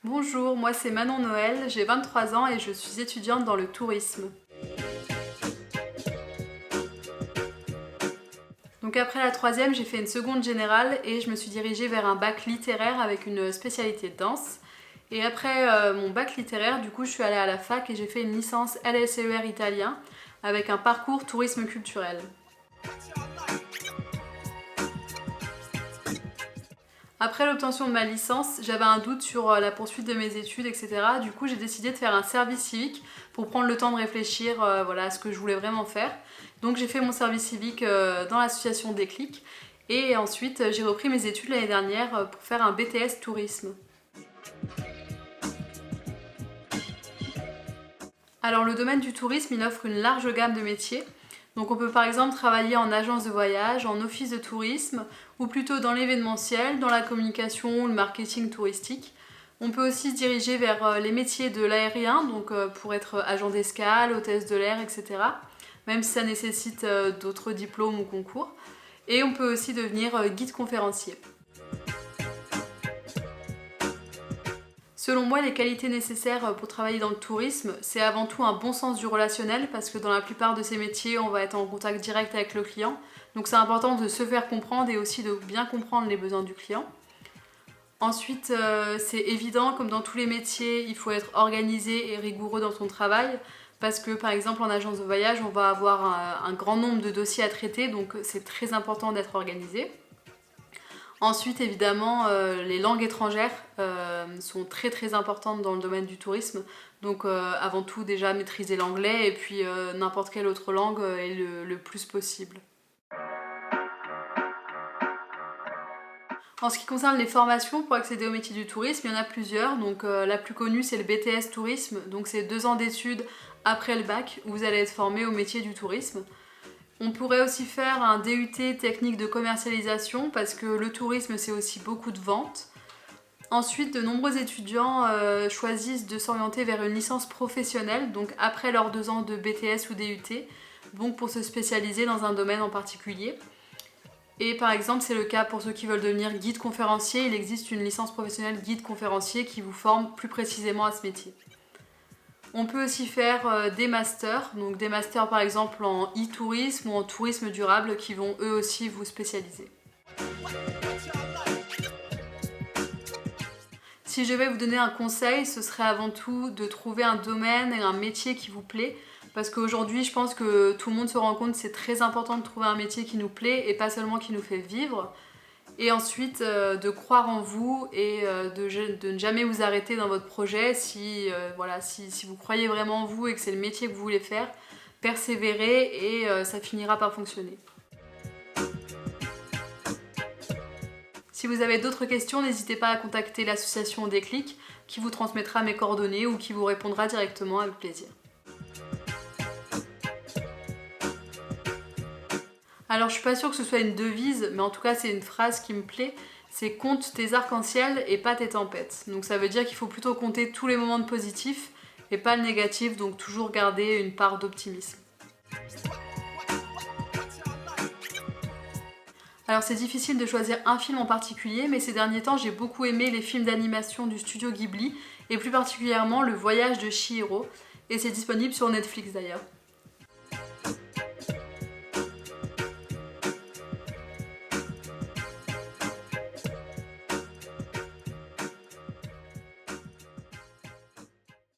Bonjour, moi c'est Manon Noël, j'ai 23 ans et je suis étudiante dans le tourisme. Donc après la troisième, j'ai fait une seconde générale et je me suis dirigée vers un bac littéraire avec une spécialité de danse. Et après mon bac littéraire, du coup, je suis allée à la fac et j'ai fait une licence LSER italien avec un parcours tourisme culturel. Après l'obtention de ma licence, j'avais un doute sur la poursuite de mes études, etc. Du coup, j'ai décidé de faire un service civique pour prendre le temps de réfléchir voilà, à ce que je voulais vraiment faire. Donc j'ai fait mon service civique dans l'association Déclic et ensuite j'ai repris mes études l'année dernière pour faire un BTS tourisme. Alors le domaine du tourisme, il offre une large gamme de métiers. Donc on peut par exemple travailler en agence de voyage, en office de tourisme, ou plutôt dans l'événementiel, dans la communication, le marketing touristique. On peut aussi se diriger vers les métiers de l'aérien, donc pour être agent d'escale, hôtesse de l'air, etc. Même si ça nécessite d'autres diplômes ou concours. Et on peut aussi devenir guide conférencier. Selon moi, les qualités nécessaires pour travailler dans le tourisme, c'est avant tout un bon sens du relationnel parce que dans la plupart de ces métiers, on va être en contact direct avec le client. Donc c'est important de se faire comprendre et aussi de bien comprendre les besoins du client. Ensuite, c'est évident, comme dans tous les métiers, il faut être organisé et rigoureux dans son travail parce que par exemple en agence de voyage, on va avoir un grand nombre de dossiers à traiter, donc c'est très important d'être organisé. Ensuite, évidemment, les langues étrangères sont très très importantes dans le domaine du tourisme. Donc avant tout, déjà maîtriser l'anglais et puis n'importe quelle autre langue est le plus possible. En ce qui concerne les formations pour accéder au métier du tourisme, il y en a plusieurs. Donc la plus connue, c'est le BTS Tourisme. Donc c'est 2 ans d'études après le bac où vous allez être formé au métier du tourisme. On pourrait aussi faire un DUT technique de commercialisation parce que le tourisme c'est aussi beaucoup de ventes. Ensuite, de nombreux étudiants choisissent de s'orienter vers une licence professionnelle, donc après leurs 2 ans de BTS ou DUT, donc pour se spécialiser dans un domaine en particulier. Et par exemple, c'est le cas pour ceux qui veulent devenir guide conférencier, il existe une licence professionnelle guide conférencier qui vous forme plus précisément à ce métier. On peut aussi faire des masters, donc des masters par exemple en e-tourisme ou en tourisme durable qui vont eux aussi vous spécialiser. Si je vais vous donner un conseil, ce serait avant tout de trouver un domaine et un métier qui vous plaît. Parce qu'aujourd'hui, je pense que tout le monde se rend compte que c'est très important de trouver un métier qui nous plaît et pas seulement qui nous fait vivre. Et ensuite, de croire en vous et de ne jamais vous arrêter dans votre projet. Si vous croyez vraiment en vous et que c'est le métier que vous voulez faire, persévérez et ça finira par fonctionner. Si vous avez d'autres questions, n'hésitez pas à contacter l'association Déclic qui vous transmettra mes coordonnées ou qui vous répondra directement avec plaisir. Alors je suis pas sûre que ce soit une devise, mais en tout cas c'est une phrase qui me plaît, c'est compte tes arcs-en-ciel et pas tes tempêtes. Donc ça veut dire qu'il faut plutôt compter tous les moments de positif et pas le négatif, donc toujours garder une part d'optimisme. Alors c'est difficile de choisir un film en particulier, mais ces derniers temps j'ai beaucoup aimé les films d'animation du studio Ghibli, et plus particulièrement Le Voyage de Chihiro, et c'est disponible sur Netflix d'ailleurs.